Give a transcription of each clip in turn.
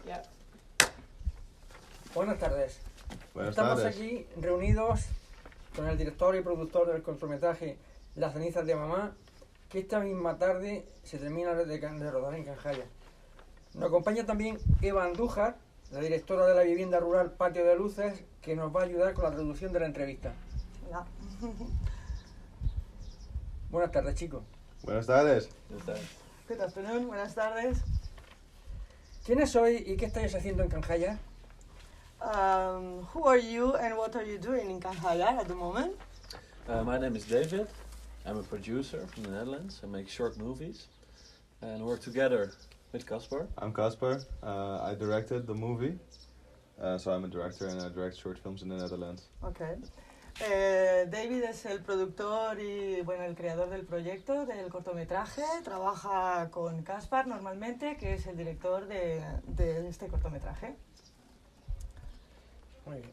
Ya. Buenas tardes. Buenas Estamos tardes. aquí reunidos con el director y productor del cortometraje Las cenizas de mamá, que esta misma tarde se termina de rodar en Canjáyar. Nos acompaña también Eva Andújar, la directora de la vivienda rural Patio de Luces, que nos va a ayudar con la traducción de la entrevista. Hola. Buenas tardes, chicos. Buenas tardes. Good afternoon, buenas tardes. ¿Quiénes sois y qué estáis haciendo en Canjáyar? Who are you and what are you doing in Canjáyar at the moment? My name is David. I'm a producer from the Netherlands. I make short movies and work together with Caspar. I'm Caspar. I directed the movie. So I'm a director and I direct short films in the Netherlands. Okay. David es el productor y bueno, el creador del proyecto, del cortometraje. Trabaja con Caspar normalmente, que es el director de este cortometraje. Muy bien.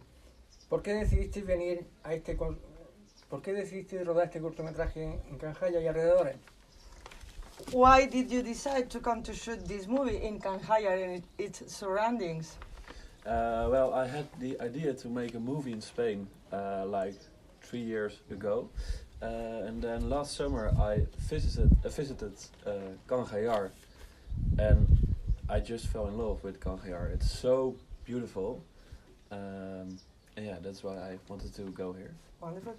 ¿Por qué decidisteis venir a ¿Por qué decidisteis rodar este cortometraje en Canjáyar y alrededores? Why did you decide to come to shoot this movie in Canjáyar and its surroundings? Well, I had the idea to make a movie in Spain like 3 years ago. And then last summer I visited Canjáyar, and I just fell in love with Canjáyar. It's so beautiful. And yeah, that's why I wanted to go here. Wonderful.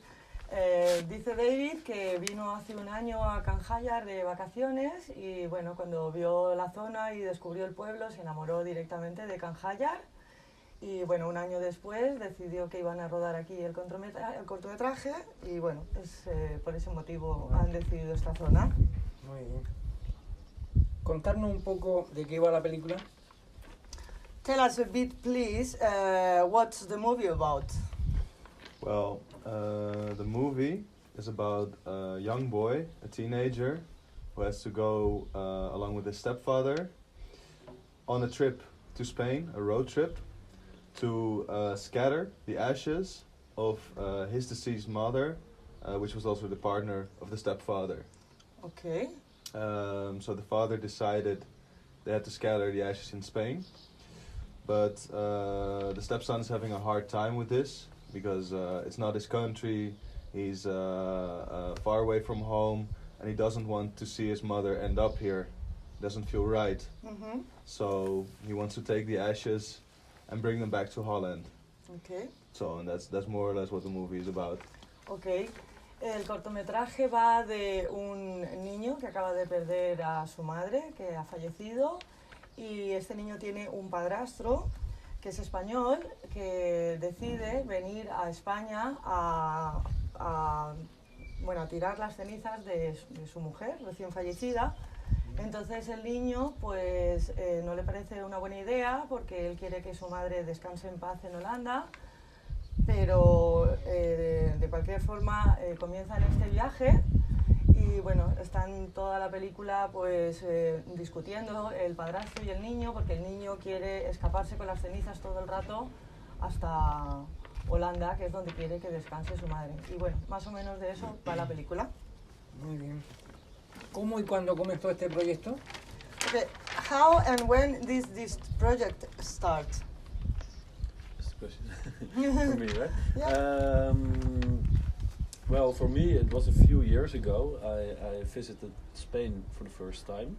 Dice David que vino hace un año a Canjáyar de vacaciones y bueno, cuando vio la zona y descubrió el pueblo se enamoró directamente de Canjáyar y bueno, un año después decidió que iban a rodar aquí el cortometraje y bueno, por ese motivo han decidido esta zona. Muy bien. Contarnos un poco de qué va la película. Tell us a bit, please, what's the movie about? Well, the movie is about a young boy, a teenager, who has to go along with his stepfather on a trip to Spain, a road trip, to scatter the ashes of his deceased mother, which was also the partner of the stepfather. Okay. So the father decided they had to scatter the ashes in Spain, but the stepson is having a hard time with this because it's not his country, he's far away from home, and he doesn't want to see his mother end up here. Doesn't feel right. Mm-hmm. So he wants to take the ashes and bring them back to Holland. Okay. So and that's more or less what the movie is about. Okay. El cortometraje va de un niño que acaba de perder a su madre, que ha fallecido, y este niño tiene un padrastro que es español, que decide venir a España a tirar las cenizas de su mujer recién fallecida. Entonces el niño pues no le parece una buena idea porque él quiere que su madre descanse en paz en Holanda, pero de cualquier forma comienzan este viaje y bueno, están toda la película pues discutiendo el padrastro y el niño porque el niño quiere escaparse con las cenizas todo el rato hasta Holanda, que es donde quiere que descanse su madre. Y bueno, más o menos de eso va la película. Muy bien. ¿Cómo y cuándo comenzó este proyecto? Okay. How and when this project starts? That's the question for me, right? Yeah. Well, for me it was a few years ago. I visited Spain for the first time.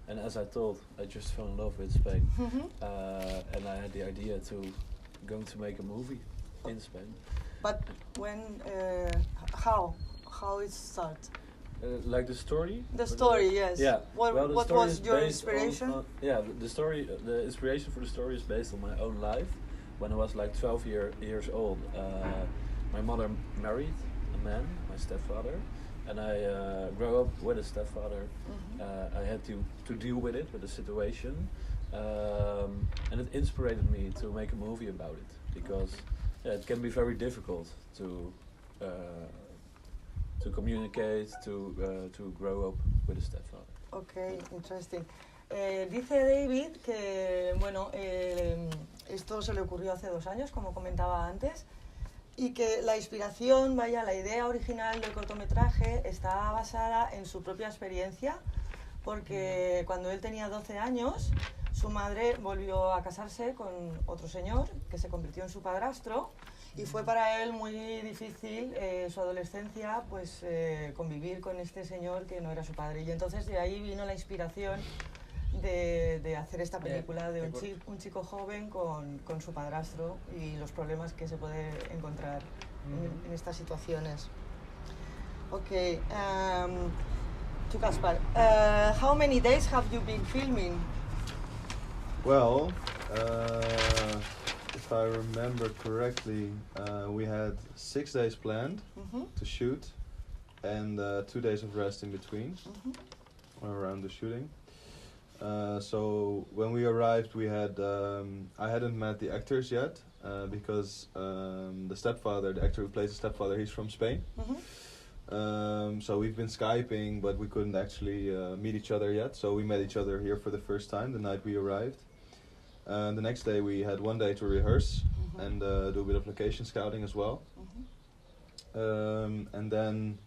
And as I told, I just fell in love with Spain. Mm-hmm. And I had the idea to make a movie in Spain. But when, how it starts? Like the story? The story, yes. Yeah. What was your inspiration? The inspiration for the story is based on my own life. When I was like 12 years old, my mother married a man, my stepfather, and I grew up with a stepfather. Mm-hmm. I had to deal with the situation, and it inspired me to make a movie about it because it can be very difficult to communicate, to grow up with a stepfather. Okay, interesting. Dice David que bueno, esto se le ocurrió hace 2 años, como comentaba antes, y que la inspiración, la idea original del cortometraje está basada en su propia experiencia, porque cuando él tenía 12 años, su madre volvió a casarse con otro señor que se convirtió en su padrastro y fue para él muy difícil su adolescencia, pues convivir con este señor que no era su padre. Y entonces de ahí vino la inspiración de hacer esta película de un chico joven con su padrastro y los problemas que se puede encontrar en estas situaciones. Okay, to Caspar, how many days have you been filming? Well, if I remember correctly, we had 6 days planned to shoot and 2 days of rest in between around the shooting. So when we arrived, we had I hadn't met the actors yet because the stepfather, the actor who plays the stepfather, he's from Spain. So we've been Skyping, but we couldn't actually meet each other yet. So we met each other here for the first time the night we arrived. The next day we had 1 day to rehearse and do a bit of location scouting as well. And then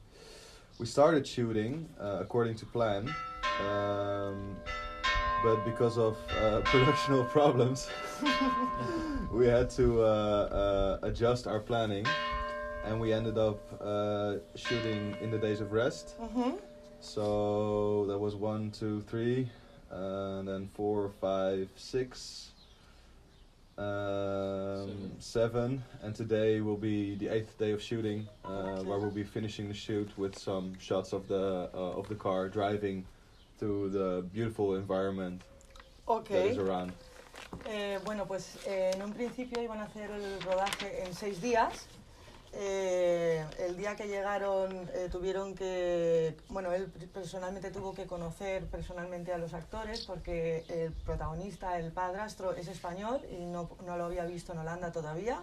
we started shooting according to plan. But because of productional problems, we had to adjust our planning, and we ended up shooting in the days of rest. So that was 1, 2, 3, and then 4, 5, 6, 7, and today will be the 8th day of shooting, where we'll be finishing the shoot with some shots of the car driving to the beautiful environment that is around. Bueno, pues en un principio iban a hacer el rodaje en 6 días. El día que llegaron tuvieron que... Bueno, él personalmente tuvo que conocer personalmente a los actores porque el protagonista, el padrastro, es español y no lo había visto en Holanda todavía.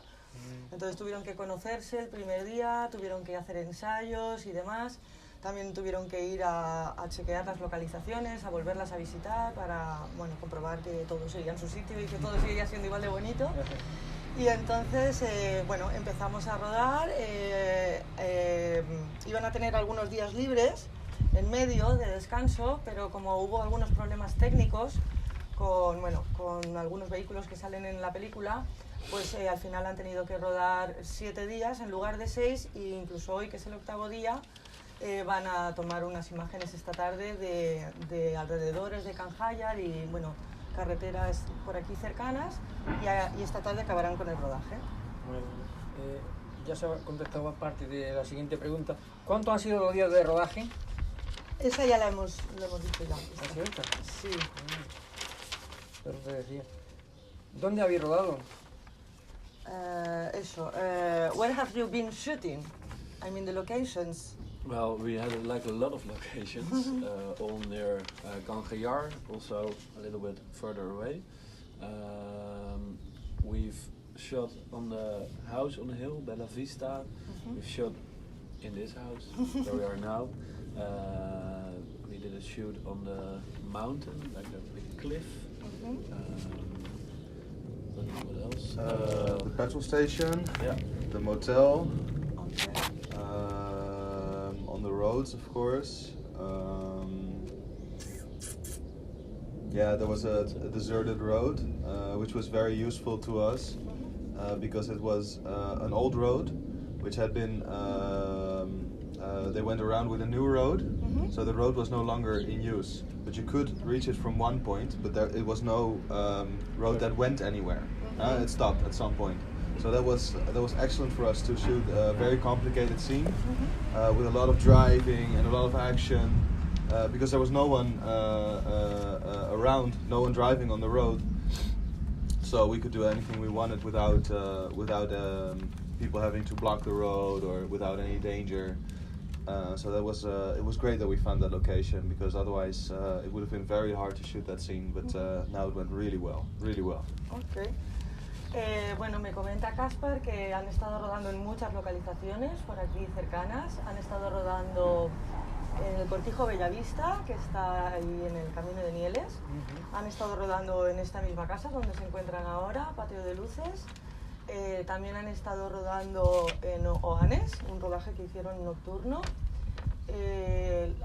Entonces tuvieron que conocerse el primer día, tuvieron que hacer ensayos y demás. También tuvieron que ir a chequear las localizaciones, a volverlas a visitar para, bueno, comprobar que todo seguía en su sitio y que todo seguía siendo igual de bonito. Y entonces, bueno, empezamos a rodar. Iban a tener algunos días libres en medio de descanso, pero como hubo algunos problemas técnicos con algunos vehículos que salen en la película, pues al final han tenido que rodar 7 días en lugar de 6, e incluso hoy, que es el 8º día, van a tomar unas imágenes esta tarde de alrededores de Canjáyar y, bueno, carreteras por aquí cercanas, y esta tarde acabarán con el rodaje. Bueno, ya se ha contestado parte de la siguiente pregunta. ¿Cuántos han sido los días de rodaje? Esa ya la hemos dicho ya. ¿Es cierto? Sí. Pero te decía. ¿Dónde habéis rodado? Where have you been shooting? I mean the locations. Well, we had like a lot of locations, all near Canjáyar, also a little bit further away. We've shot on the house on the hill, Bella Vista. We've shot in this house, where we are now. We did a shoot on the mountain, like a big cliff. What else? The petrol station, yeah. The motel. Okay. On the roads, of course. Yeah, there was a deserted road, which was very useful to us because it was an old road, which had been. They went around with a new road, so the road was no longer in use. But you could reach it from one point, but it was no road that went anywhere. It stopped at some point. So that was excellent for us to shoot a very complicated scene with a lot of driving and a lot of action because there was no one around, no one driving on the road. So we could do anything we wanted without people having to block the road or without any danger. So that was it was great that we found that location because otherwise it would have been very hard to shoot that scene. But now it went really well, really well. Okay. Bueno, me comenta Caspar que han estado rodando en muchas localizaciones por aquí cercanas. Han estado rodando en el Cortijo Bellavista, que está ahí en el Camino de Nieles. Han estado rodando en esta misma casa donde se encuentran ahora, Patio de Luces. También han estado rodando en Oanes, un rodaje que hicieron nocturno.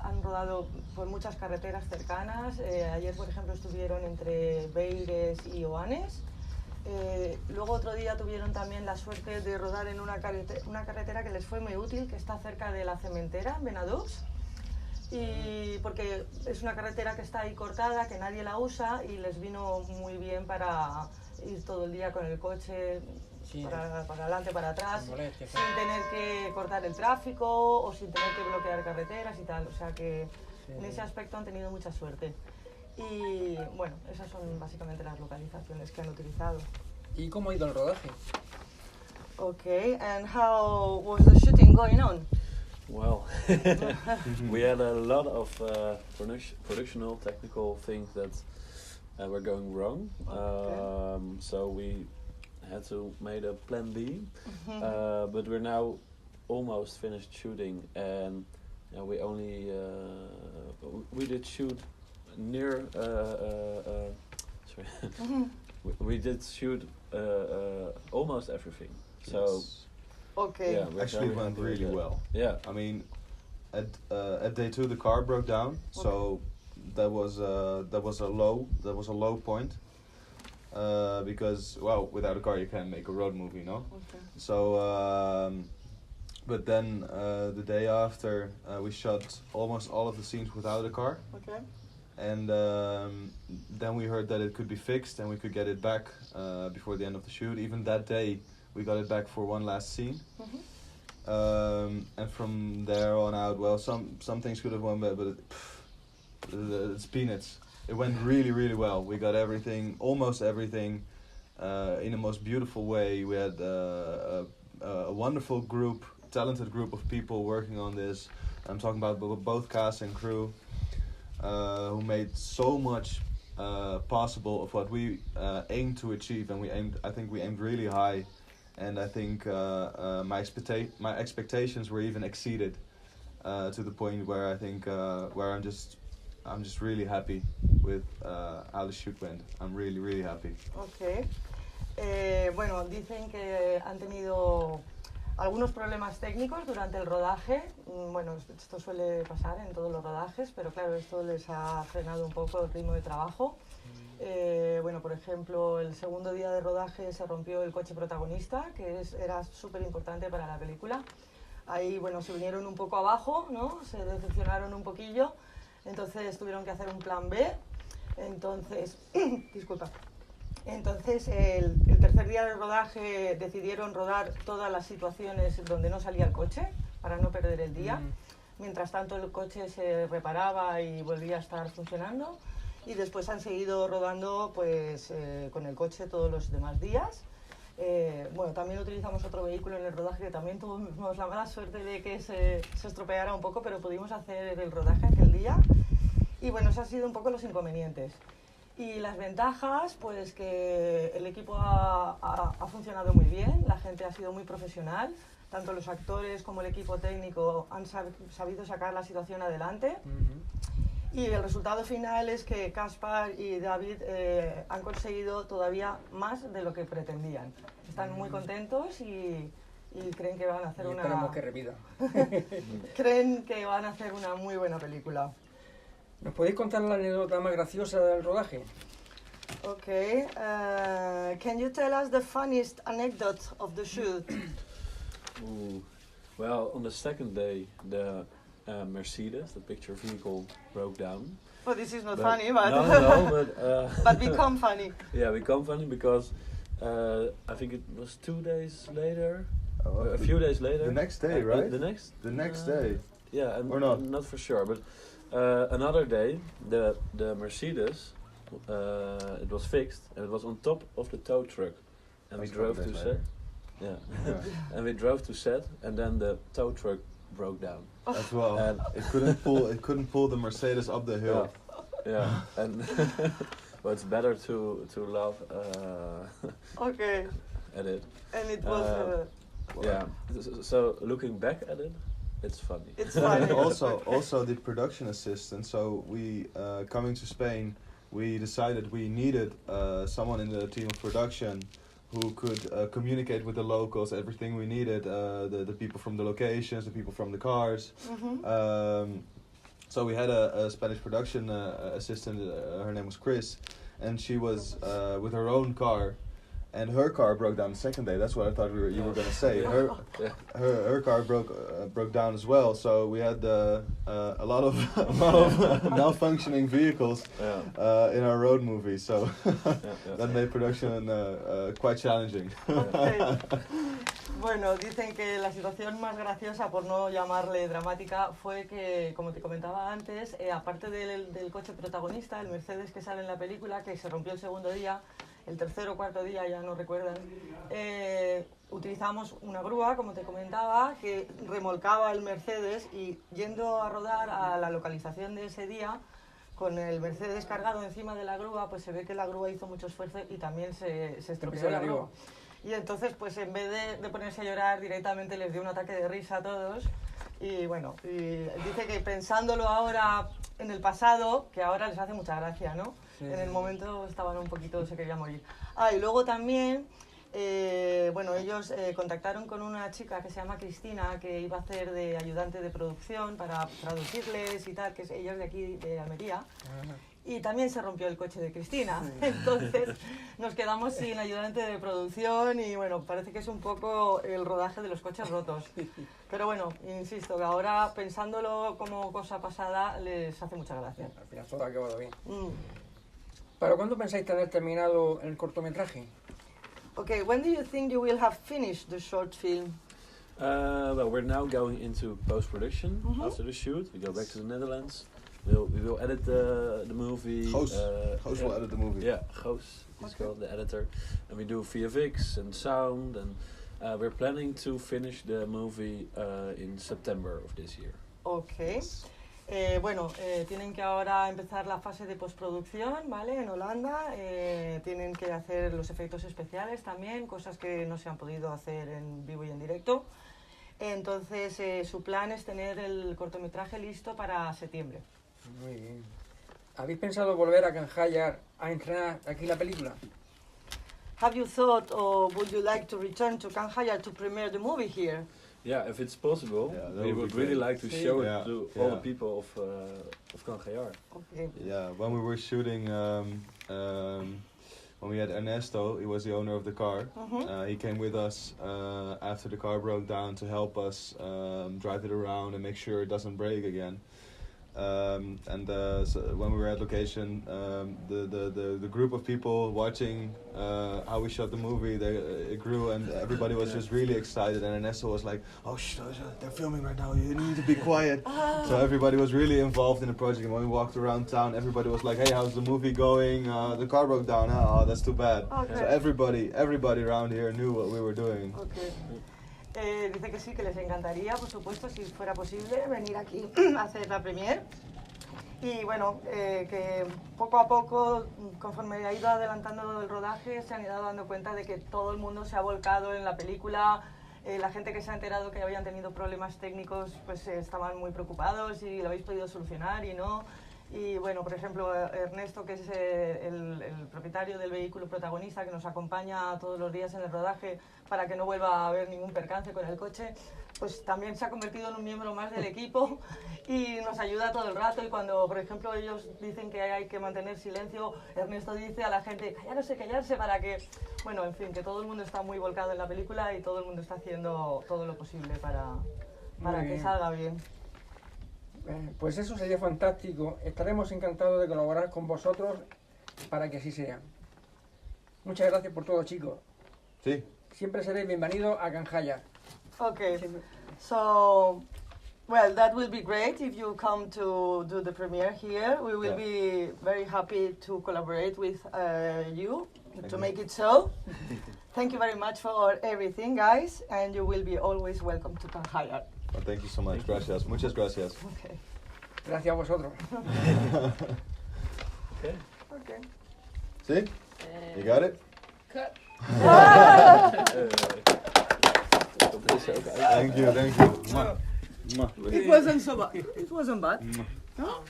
Han rodado por muchas carreteras cercanas. Ayer, por ejemplo, estuvieron entre Beires y Oanes. Luego otro día tuvieron también la suerte de rodar en una carretera que les fue muy útil, que está cerca de la cementera, en Benadux. Y porque es una carretera que está ahí cortada, que nadie la usa, y les vino muy bien para ir todo el día con el coche para adelante, para atrás, sin tener que cortar el tráfico o sin tener que bloquear carreteras y tal. O sea que en ese aspecto han tenido mucha suerte. Y bueno, esas son básicamente las localizaciones que han utilizado. ¿Y cómo ha ido el rodaje? Okay, and how was the shooting going on? Well, we had a lot of productional technical things that were going wrong. Okay. So we had to make a plan B, but we're now almost finished shooting, and we only we did shoot near sorry we did shoot almost everything. So okay, yeah, actually went really well. Yeah, I mean, at day 2 the car broke down, so that was a low point. Because, well, without a car you can't make a road movie, no? Okay. So, but then the day after we shot almost all of the scenes without a car. Okay. And then we heard that it could be fixed and we could get it back before the end of the shoot. Even that day we got it back for one last scene. And from there on out, well, some things could have won better, but it's peanuts. It went really, really well. We got everything, almost everything, in the most beautiful way. We had a wonderful group, talented group of people working on this. I'm talking about both cast and crew, who made so much possible of what we aimed to achieve, and I think we aimed really high, and I think my expectations were even exceeded to the point where I think where I'm just really happy with how the shoot went. I'm really, really happy. Okay. Bueno, dicen que han tenido algunos problemas técnicos durante el rodaje. Bueno, esto suele pasar en todos los rodajes, pero claro, esto les ha frenado un poco el ritmo de trabajo. Bueno, por ejemplo, el segundo día de rodaje se rompió el coche protagonista, que era súper importante para la película. Ahí, bueno, se vinieron un poco abajo, ¿no? Se decepcionaron un poquillo. Entonces tuvieron que hacer un plan B. Entonces, disculpa. Entonces el tercer día de rodaje decidieron rodar todas las situaciones donde no salía el coche para no perder el día. Mientras tanto el coche se reparaba y volvía a estar funcionando. Y después han seguido rodando pues con el coche todos los demás días. Bueno, también utilizamos otro vehículo en el rodaje que también tuvimos la mala suerte de que se estropeara un poco, pero pudimos hacer el rodaje aquel día. Y bueno, esos han sido un poco los inconvenientes. Y las ventajas, pues que el equipo ha funcionado muy bien, la gente ha sido muy profesional, tanto los actores como el equipo técnico han sabido sacar la situación adelante. Y el resultado final es que Caspar y David han conseguido todavía más de lo que pretendían. Están muy contentos y creen que van a hacer creen que van a hacer una muy buena película. ¿Nos podéis contar la anécdota más graciosa del rodaje? Okay, can you tell us the funniest anecdote of the shoot? Well, on the second day, the Mercedes, the picture vehicle, broke down. Well, this is not funny, but but become funny. Yeah, become funny because I think it was 2 days later, a few days later. The next day, right? The next day. Yeah, or not? Not for sure, but another day, the Mercedes, it was fixed and it was on top of the tow truck, and we drove to set. Yeah, and we drove to set, and then the tow truck broke down as well. And it couldn't pull the Mercedes up the hill. Yeah, and well, it's better to laugh okay at it. And it was yeah. So looking back at it, it's funny. It's funny. And also the production assistant. So we coming to Spain, we decided we needed someone in the team of production who could communicate with the locals, everything we needed, the people from the locations, the people from the cars. So we had a Spanish production assistant, her name was Chris, and she was with her own car, and her car broke down the second day. That's what I thought you were going to say. Her car broke down as well. So we had a lot of malfunctioning vehicles in our road movie. So that made production quite challenging. Okay. Bueno, dicen que la situación más graciosa, por no llamarle dramática, fue que, como te comentaba antes, aparte del coche protagonista, el Mercedes que sale en la película, que se rompió el segundo día, el tercer o cuarto día, ya no recuerdan, utilizamos una grúa, como te comentaba, que remolcaba el Mercedes, y yendo a rodar a la localización de ese día, con el Mercedes cargado encima de la grúa, pues se ve que la grúa hizo mucho esfuerzo y también se estropeó la grúa. Y entonces, pues en vez de ponerse a llorar, directamente les dio un ataque de risa a todos. Y bueno, y dice que pensándolo ahora en el pasado, que ahora les hace mucha gracia, ¿no? Sí. En el momento estaban un poquito, se querían morir. Ah, y luego también, bueno, ellos contactaron con una chica que se llama Cristina, que iba a hacer de ayudante de producción para traducirles y tal, que es ella es de aquí, de Almería. Y también se rompió el coche de Cristina, entonces nos quedamos sin ayudante de producción y bueno, parece que es un poco el rodaje de los coches rotos. Pero bueno, insisto, que ahora pensándolo como cosa pasada les hace mucha gracia. Al final todo ha quedado bien. ¿Para cuándo pensáis tener terminado el cortometraje? Okay, when do you think you will have finished the short film? Well, we're now going into post-production after the shoot. We go back to the Netherlands. We will edit the movie. Goos will edit the movie. Yeah, Goos is called the editor. And we do VFX and sound, and we're planning to finish the movie in September of this year. Okay. Bueno, tienen que ahora empezar la fase de postproducción, ¿vale? En Holanda. Tienen que hacer los efectos especiales también, cosas que no se han podido hacer en vivo y en directo. Entonces, su plan es tener el cortometraje listo para septiembre. Muy bien. ¿Habéis pensado volver a Canjáyar a entrenar aquí la película? Have you thought, or would you like to return to Canjáyar to premiere the movie here? Yeah, if it's possible, we would really like to show it to all the people of Canjáyar. Okay. Yeah, when we were shooting, when we had Ernesto, he was the owner of the car. He came with us after the car broke down to help us drive it around and make sure it doesn't break again. So when we were at location, the group of people watching how we shot the movie, it grew, and everybody was just really excited. And Ernesto was like, "Oh, they're filming right now. You need to be quiet." So everybody was really involved in the project. And when we walked around town, everybody was like, "Hey, how's the movie going? The car broke down. Oh, that's too bad." Okay. So everybody around here knew what we were doing. Okay. Dice que sí, que les encantaría, por supuesto, si fuera posible, venir aquí a hacer la premiere. Y bueno, que poco a poco, conforme ha ido adelantando el rodaje, se han ido dando cuenta de que todo el mundo se ha volcado en la película. La gente que se ha enterado que habían tenido problemas técnicos, pues estaban muy preocupados y lo habéis podido solucionar y no. Y bueno, por ejemplo, Ernesto, que es el propietario del vehículo protagonista, que nos acompaña todos los días en el rodaje para que no vuelva a haber ningún percance con el coche, pues también se ha convertido en un miembro más del equipo y nos ayuda todo el rato. Y cuando, por ejemplo, ellos dicen que hay que mantener silencio, Ernesto dice a la gente, callarse, para que, bueno, en fin, que todo el mundo está muy volcado en la película y todo el mundo está haciendo todo lo posible para que salga bien. Pues eso sería fantástico. Estaremos encantados de colaborar con vosotros para que así sea. Muchas gracias por todo, chicos. Sí. Siempre seréis bienvenidos a Canjáyar. Okay, so, well, that will be great if you come to do the premiere here. We will be very happy to collaborate with you to make it so. Thank you very much for everything, guys, and you will be always welcome to Canjáyar. Well, thank you so much. Gracias. Muchas gracias. Okay. Gracias a vosotros. Okay. See? You got it? Cut. Thank you. It wasn't so bad. It wasn't bad. No?